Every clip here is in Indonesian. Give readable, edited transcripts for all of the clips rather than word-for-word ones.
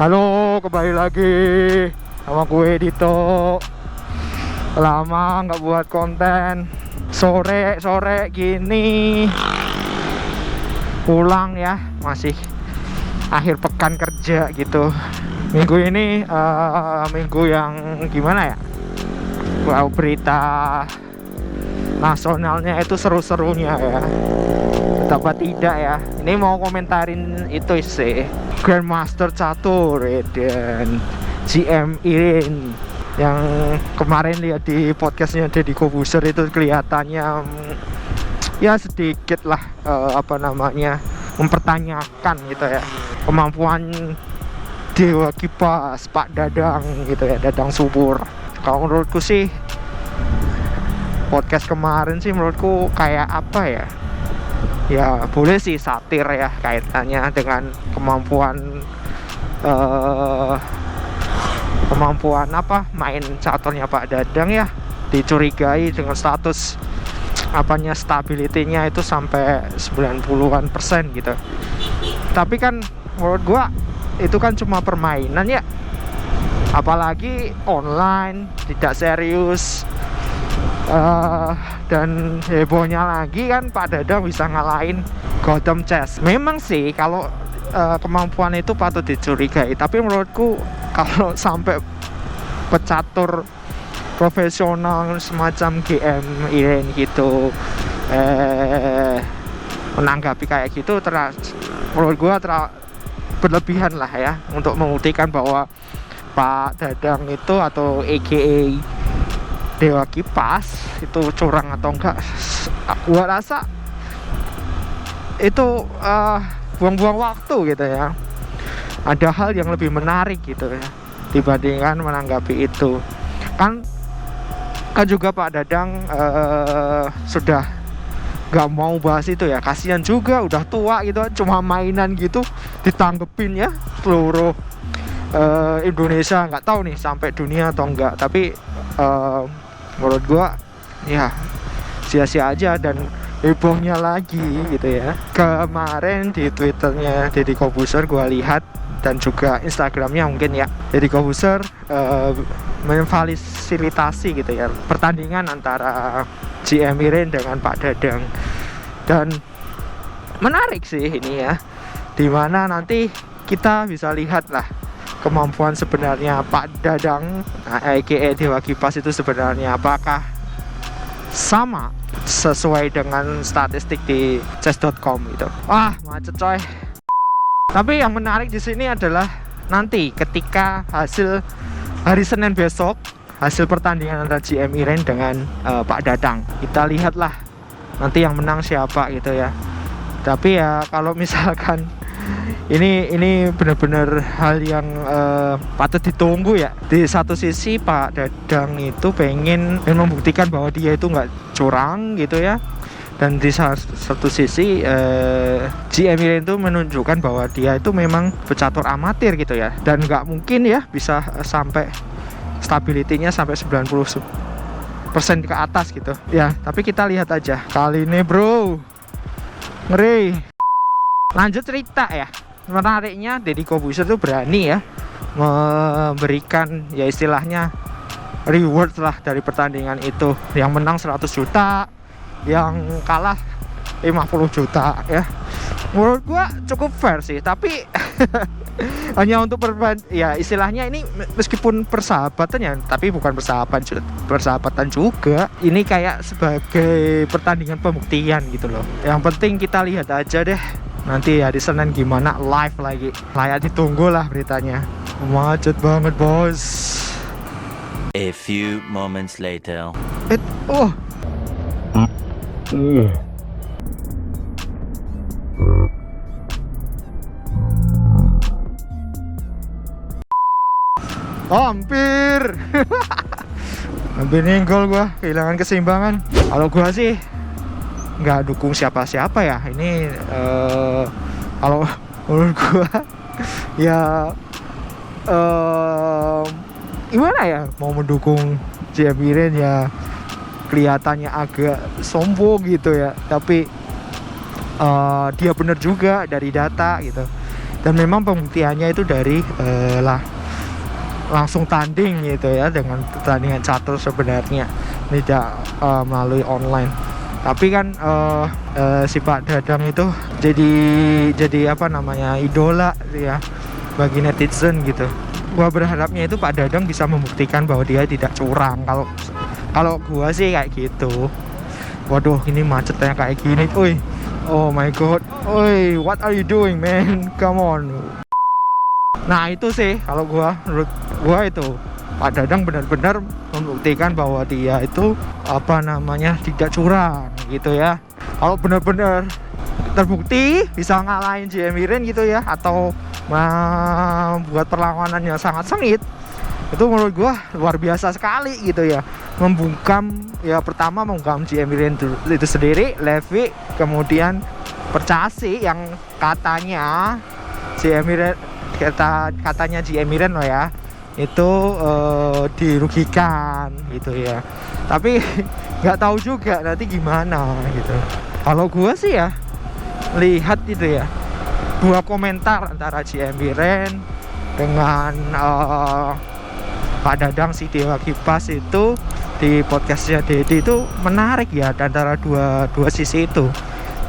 Halo, kembali lagi sama gue Dito. Lama nggak buat konten. Sore gini pulang ya, masih akhir pekan kerja gitu. Minggu ini minggu yang gimana ya? Wow, berita nasionalnya itu seru-serunya ya. Betapa tidak ya. Ini mau komentarin itu sih, Grandmaster Catur dan GM Irin yang kemarin lihat di podcastnya Deddy Corbuzier itu kelihatannya ya sedikit lah mempertanyakan gitu ya kemampuan Dewa Kipas Pak Dadang gitu ya, Dadang Subur. Kalau menurutku sih podcast kemarin sih menurutku kayak apa ya, ya boleh sih satir ya kaitannya dengan kemampuan main caturnya Pak Dadang ya, dicurigai dengan status stability-nya itu sampai 90-an% gitu. Tapi kan menurut gua itu kan cuma permainan ya, apalagi online, tidak serius. Dan hebohnya lagi kan Pak Dadang bisa ngalahin Gotham Chess. Memang sih kalau kemampuan itu patut dicurigai, tapi menurutku kalau sampai pecatur profesional semacam GM Iren gitu menanggapi kayak gitu menurut gua berlebihan lah ya, untuk membuktikan bahwa Pak Dadang itu atau AKA Dewa Kipas itu curang atau enggak. Gua rasa itu buang-buang waktu gitu ya. Ada hal yang lebih menarik gitu ya dibandingkan menanggapi itu. Kan juga Pak Dadang sudah gak mau bahas itu ya, kasihan juga udah tua gitu, cuma mainan gitu ditanggepin ya seluruh Indonesia. Nggak tahu nih sampai dunia atau enggak, tapi menurut gua ya sia-sia aja. Dan hebohnya lagi gitu ya, kemarin di Twitternya Deddy Corbuzier gua lihat, dan juga Instagramnya mungkin ya, Deddy Corbuzier memfasilitasi gitu ya pertandingan antara GM Iren dengan Pak Dadang. Dan menarik sih ini ya, dimana nanti kita bisa lihat lah kemampuan sebenarnya Pak Dadang aka Dewa Kipas itu sebenarnya apakah sama sesuai dengan statistik di chess.com gitu. Wah, macet coy. Tapi yang menarik di sini adalah nanti ketika hasil hari Senin besok, hasil pertandingan antara GM Iren dengan Pak Dadang. Kita lihatlah nanti yang menang siapa gitu ya. Tapi ya kalau misalkan ini benar-benar hal yang patut ditunggu ya. Di satu sisi Pak Dadang itu pengen membuktikan bahwa dia itu nggak curang gitu ya, dan di satu sisi GM Iren itu menunjukkan bahwa dia itu memang pecatur amatir gitu ya, dan nggak mungkin ya bisa sampai stability-nya sampai 90% ke atas gitu ya. Tapi kita lihat aja kali ini bro, ngeri. Lanjut cerita ya, menariknya Deddy Corbuzier tuh berani ya memberikan ya istilahnya reward lah dari pertandingan itu. Yang menang 100 juta, yang kalah 50 juta ya. Menurut gua cukup fair sih, tapi hanya untuk ya istilahnya ini meskipun persahabatan ya, tapi bukan persahabatan juga. Ini kayak sebagai pertandingan pembuktian gitu loh. Yang penting kita lihat aja deh nanti hari Senin gimana, live lagi. Layak ditunggu lah beritanya. Macet banget bos. A few moments later. Hampir ninggol gua, kehilangan keseimbangan. Kalau gua sih nggak dukung siapa-siapa ya. Ini kalau menurut gua ya gimana ya, mau mendukung GM Iren ya kelihatannya agak sombong gitu ya. Tapi dia bener juga dari data gitu. Dan memang pembuktiannya itu dari langsung tanding gitu ya, dengan pertandingan catur sebenarnya, tidak melalui online. Tapi kan si Pak Dadang itu jadi apa namanya, idola ya bagi netizen gitu. Gua berharapnya itu Pak Dadang bisa membuktikan bahwa dia tidak curang. Kalau gua sih kayak gitu. Waduh, ini macetnya kayak gini, uy. Oh my god, uy, what are you doing man? Come on. Nah itu sih kalau menurut gua itu Pak Dadang benar-benar membuktikan bahwa dia itu apa namanya, tidak curang gitu ya. Kalau benar-benar terbukti bisa ngalahin JMI Ren gitu ya, atau membuat perlawanan yang sangat sengit, itu menurut gua luar biasa sekali gitu ya. Membungkam ya, pertama membungkam JMI Ren itu sendiri, Levi, kemudian Percasi yang katanya JMI Ren, katanya JMI Ren loh ya, itu dirugikan gitu ya. Tapi nggak tahu juga nanti gimana gitu. Kalau gua sih ya lihat itu ya, dua komentar antara JMI Ren dengan Pak Dadang si Dewa Kipas itu di podcastnya Dedi itu menarik ya, antara dua sisi itu.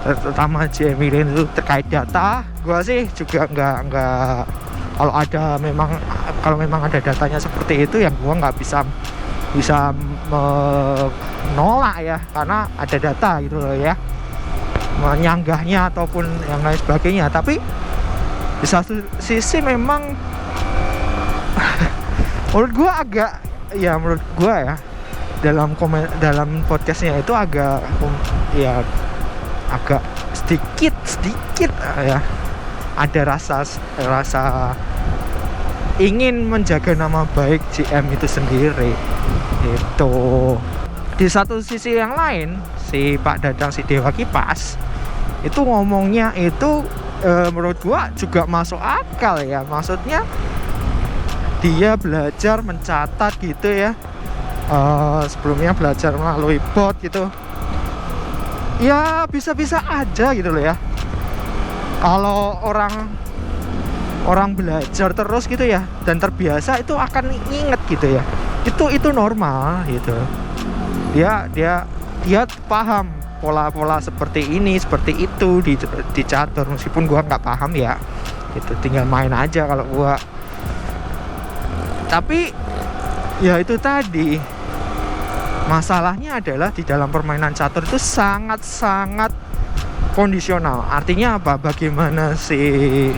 Terutama JMI Ren itu terkait data, gua sih juga nggak kalau memang ada datanya seperti itu, yang gua nggak bisa menolak ya, karena ada data gitu loh ya, menyanggahnya ataupun yang lain sebagainya. Tapi di satu sisi memang menurut gua dalam podcastnya itu agak sedikit ya, ada rasa ingin menjaga nama baik JM itu sendiri itu. Di satu sisi yang lain, si Pak Dadang si Dewa Kipas itu ngomongnya itu menurut gua juga masuk akal ya. Maksudnya dia belajar mencatat gitu ya, sebelumnya belajar melalui bot gitu ya, bisa-bisa aja gitu loh ya. Kalau orang belajar terus gitu ya dan terbiasa, itu akan inget gitu ya, itu normal gitu. Dia paham pola-pola seperti ini, seperti itu di catur, meskipun gua nggak paham ya, itu tinggal main aja kalau gua. Tapi ya itu tadi, masalahnya adalah di dalam permainan catur itu sangat-sangat kondisional. Artinya apa? Bagaimana si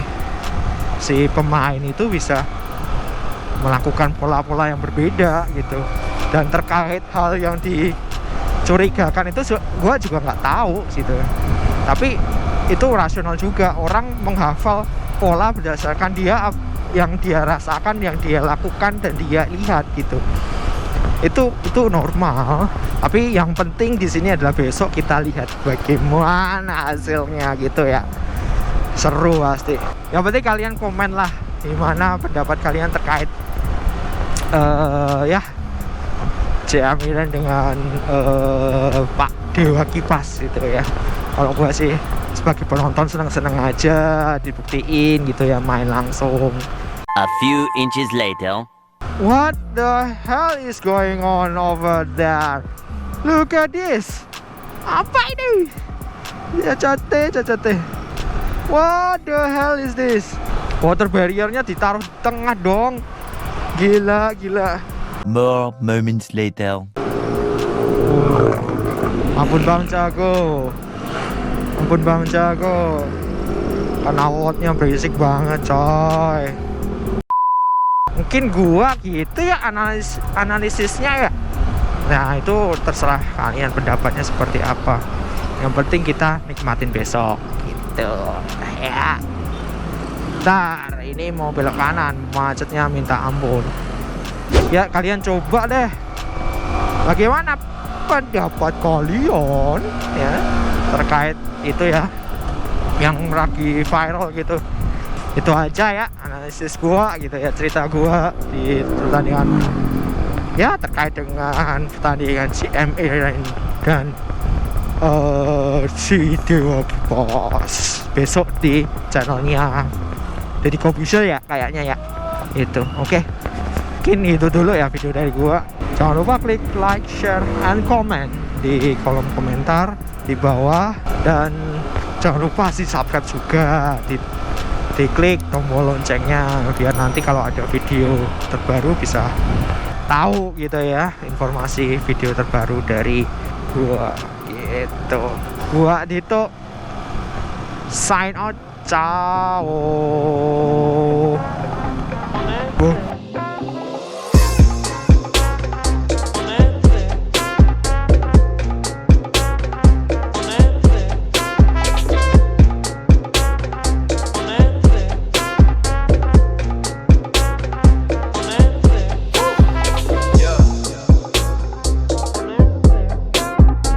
pemain itu bisa melakukan pola-pola yang berbeda gitu. Dan terkait hal yang dicurigakan itu gue juga nggak tahu gitu. Tapi itu rasional juga, orang menghafal pola berdasarkan yang dia rasakan, yang dia lakukan dan dia lihat gitu. Itu normal. Tapi yang penting di sini adalah besok kita lihat bagaimana hasilnya gitu ya. Seru pasti. Yang penting kalian komen lah gimana pendapat kalian terkait ya JMI Ren dengan Pak Dewa Kipas gitu ya. Kalau gua sih sebagai penonton seneng-seneng aja dibuktiin gitu ya, main langsung. A few inches later. What the hell is going on over there? Look at this. Apa ini? Ya cacate. What the hell is this? Water barriernya ditaruh di tengah dong. Gila. More moments later. Ampun Bang Jago. Knalpotnya berisik banget coy. Mungkin gua gitu ya analisisnya ya. Nah itu terserah kalian pendapatnya seperti apa. Yang penting kita nikmatin besok gitu ya. Ntar ini mau belok kanan, macetnya minta ampun. Ya kalian coba deh, bagaimana pendapat kalian ya terkait itu ya yang lagi viral gitu. Itu aja ya analisis gua gitu ya, cerita gua di pertandingan ya terkait dengan pertandingan JMI Ren dan si Dewa Kipas besok di channelnya Deddy Corbuzier ya kayaknya ya. Itu oke. Mungkin itu dulu ya video dari gua. Jangan lupa klik like, share, and comment di kolom komentar di bawah, dan jangan lupa sih subscribe juga, diklik tombol loncengnya biar nanti kalau ada video terbaru bisa tahu gitu ya, informasi video terbaru dari gua gitu. Gua Dito sign out, ciao.